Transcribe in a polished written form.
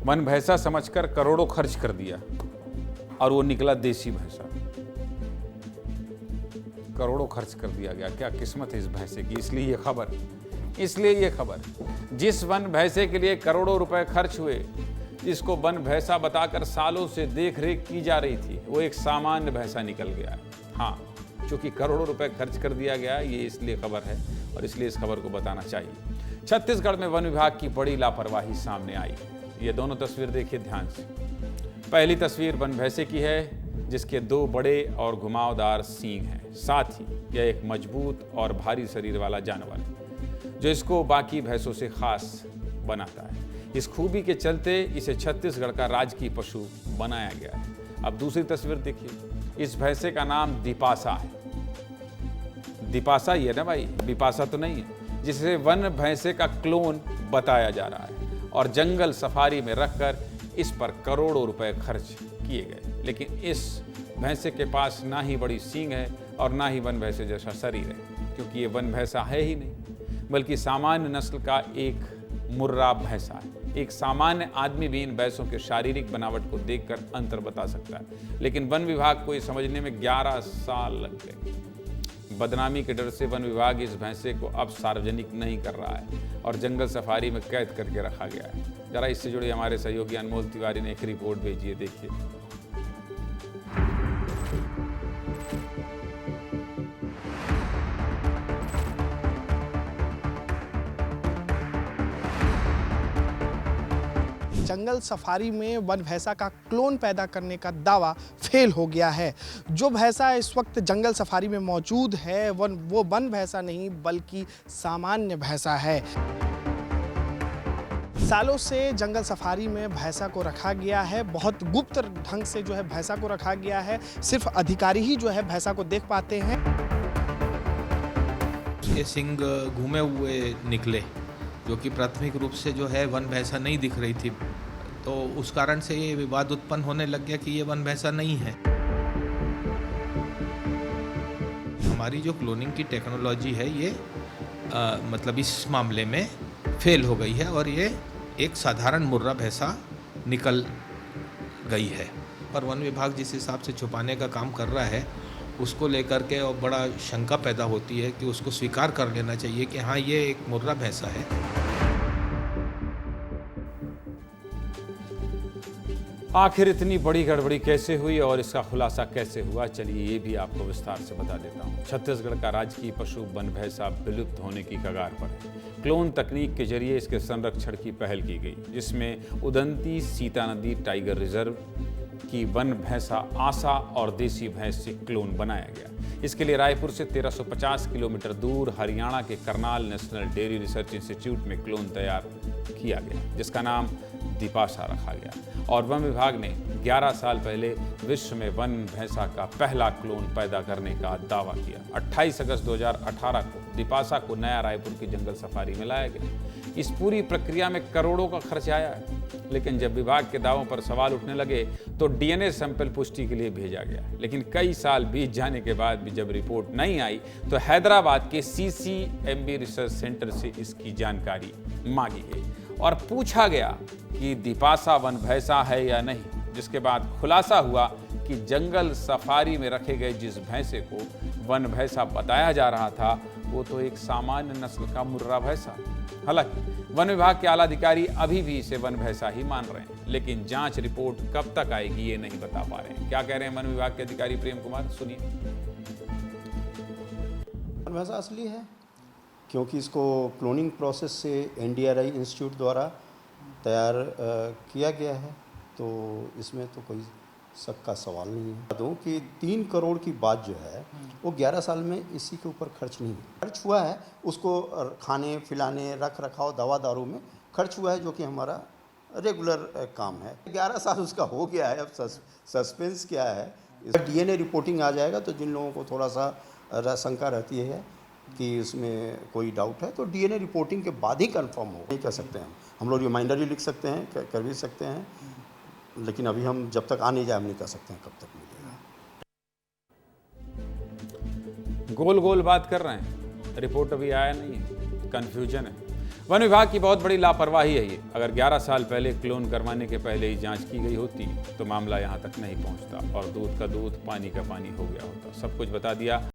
One भैंसा समझकर करोड़ों खर्च कर दिया और वो निकला देसी भैंसा। करोड़ों खर्च कर दिया गया। क्या किस्मत है इस भैंसे की। इसलिए ये खबर जिस वन भैंसे के लिए करोड़ों रुपए खर्च हुए, जिसको वन भैंसा बताकर सालों से देख रेख की जा रही थी, वो एक सामान्य भैंसा निकल गया है। हाँ, चूंकि करोड़ों रुपए खर्च कर दिया गया, ये इसलिए खबर है और इसलिए इस खबर को बताना चाहिए। छत्तीसगढ़ में वन विभाग की बड़ी लापरवाही सामने आई। ये दोनों तस्वीर देखिए ध्यान से। पहली तस्वीर वन भैंसे की है, जिसके 2 बड़े और घुमावदार सींग हैं। साथ ही यह एक मजबूत और भारी शरीर वाला जानवर है, जो इसको बाकी भैंसों से खास बनाता है। इस खूबी के चलते इसे छत्तीसगढ़ का राजकीय पशु बनाया गया है। अब दूसरी तस्वीर देखिए। इस भैंसे का नाम दीपासा है। दीपासा ही है ना भाई, बिपासा तो नहीं है, जिसे वन भैंसे का क्लोन बताया जा रहा है और जंगल सफारी में रखकर इस पर करोड़ों रुपए खर्च किए गए। लेकिन इस भैंसे के पास ना ही बड़ी सींग है और ना ही वन भैंसे जैसा शरीर है, क्योंकि ये वन भैंसा है ही नहीं, बल्कि सामान्य नस्ल का एक मुर्रा भैंसा है। एक सामान्य आदमी भी इन भैंसों के शारीरिक बनावट को देखकर अंतर बता सकता है, लेकिन वन विभाग को ये समझने में 11 साल लग गए। बदनामी के डर से वन विभाग इस भैंसे को अब सार्वजनिक नहीं कर रहा है और जंगल सफारी में कैद करके रखा गया है। जरा इससे जुड़े हमारे सहयोगी अनमोल तिवारी ने एक रिपोर्ट भेजी है, देखिए। जंगल सफारी में वन भैंसा का क्लोन पैदा करने का दावा फेल हो गया है। जो भैंसा इस वक्त जंगल सफारी में मौजूद है वो वन भैंसा नहीं बल्कि सामान्य भैंसा है। सालों से जंगल सफारी में भैंसा को रखा गया है। बहुत गुप्त ढंग से जो है भैंसा को रखा गया है। सिर्फ अधिकारी ही जो है भैंसा को देख पाते हैं। ये सिंग घूमे हुए निकले, जो कि प्राथमिक रूप से जो है वन भैंसा नहीं दिख रही थी, तो उस कारण से ये विवाद उत्पन्न होने लग गया कि ये वन भैंसा नहीं है। हमारी जो क्लोनिंग की टेक्नोलॉजी है ये मतलब इस मामले में फेल हो गई है और ये एक साधारण मुर्रा भैंसा निकल गई है। पर वन विभाग जिस हिसाब से छुपाने का काम कर रहा है, उसको लेकर के और बड़ा शंका पैदा होती है कि उसको स्वीकार कर लेना चाहिए कि हाँ, ये एक मुर्रा भैंसा है। आखिर इतनी बड़ी गड़बड़ी कैसे हुई और इसका खुलासा कैसे हुआ, चलिए ये भी आपको विस्तार से बता देता हूँ। छत्तीसगढ़ का राजकीय पशु वन भैंसा विलुप्त होने की कगार पर है। क्लोन तकनीक के जरिए इसके संरक्षण की पहल की गई, जिसमें उदंती सीता नदी टाइगर रिजर्व की वन भैंसा आसा और देसी भैंस से क्लोन बनाया गया। इसके लिए रायपुर से 1350 किलोमीटर दूर हरियाणा के Karnal national dairy research institute में क्लोन तैयार किया गया, जिसका नाम दीपासा रखा गया। और वन विभाग ने 11 साल पहले विश्व में वन भैंसा का पहला क्लोन पैदा करने का दावा किया। 28 अगस्त 2018 को दीपासा को नया रायपुर की जंगल सफारी में लाया गया। इस पूरी प्रक्रिया में करोड़ों का खर्च आया है, लेकिन जब विभाग के दावों पर सवाल उठने लगे तो डीएनए सैंपल पुष्टि के लिए भेजा गया। लेकिन कई साल बीत जाने के बाद भी जब रिपोर्ट नहीं आई तो हैदराबाद के CCMB रिसर्च सेंटर से इसकी जानकारी मांगी गई और पूछा गया कि दीपासा वन भैंसा है या नहीं, जिसके बाद खुलासा हुआ कि जंगल सफारी में रखे गए जिस भैंसे को वन भैंसा बताया जा रहा था, वो तो एक सामान्य नस्ल का मुर्रा भैंसा। हालांकि वन विभाग के आला अधिकारी अभी भी इसे वन भैंसा ही मान रहे हैं, लेकिन जांच रिपोर्ट कब तक आएगी ये नहीं बता पा रहे हैं। क्या कह रहे हैं वन विभाग के अधिकारी प्रेम कुमार, सुनिए। वन भैंसा असली है, क्योंकि इसको क्लोनिंग प्रोसेस से NDRI इंस्टीट्यूट द्वारा तैयार किया गया है, तो इसमें तो कोई शक का सवाल नहीं है। दूँ कि 3 करोड़ की बात जो है वो 11 साल में इसी के ऊपर खर्च नहीं है। खर्च हुआ है उसको खाने पिलाने रख रखाव दवा दारू में खर्च हुआ है, जो कि हमारा रेगुलर काम है। 11 साल उसका हो गया है, अब सस्पेंस क्या है। DNA रिपोर्टिंग आ जाएगा तो जिन लोगों को थोड़ा सा शंका रहती है कि उसमें कोई डाउट है, तो DNA रिपोर्टिंग के बाद ही कंफर्म हो। नहीं कह सकते हैं हम लोग रिमाइंडर ही लिख सकते हैं, कर भी सकते हैं, लेकिन अभी हम जब तक आ नहीं जाए हम नहीं कह सकते हैं कब तक मिलेगा। गोल गोल बात कर रहे हैं, रिपोर्ट अभी आया नहीं है, कन्फ्यूजन है। वन विभाग की बहुत बड़ी लापरवाही है ये। अगर 11 साल पहले क्लोन करवाने के पहले ही जांच की गई होती तो मामला यहाँ तक नहीं पहुँचता और दूध का दूध पानी का पानी हो गया होता। सब कुछ बता दिया।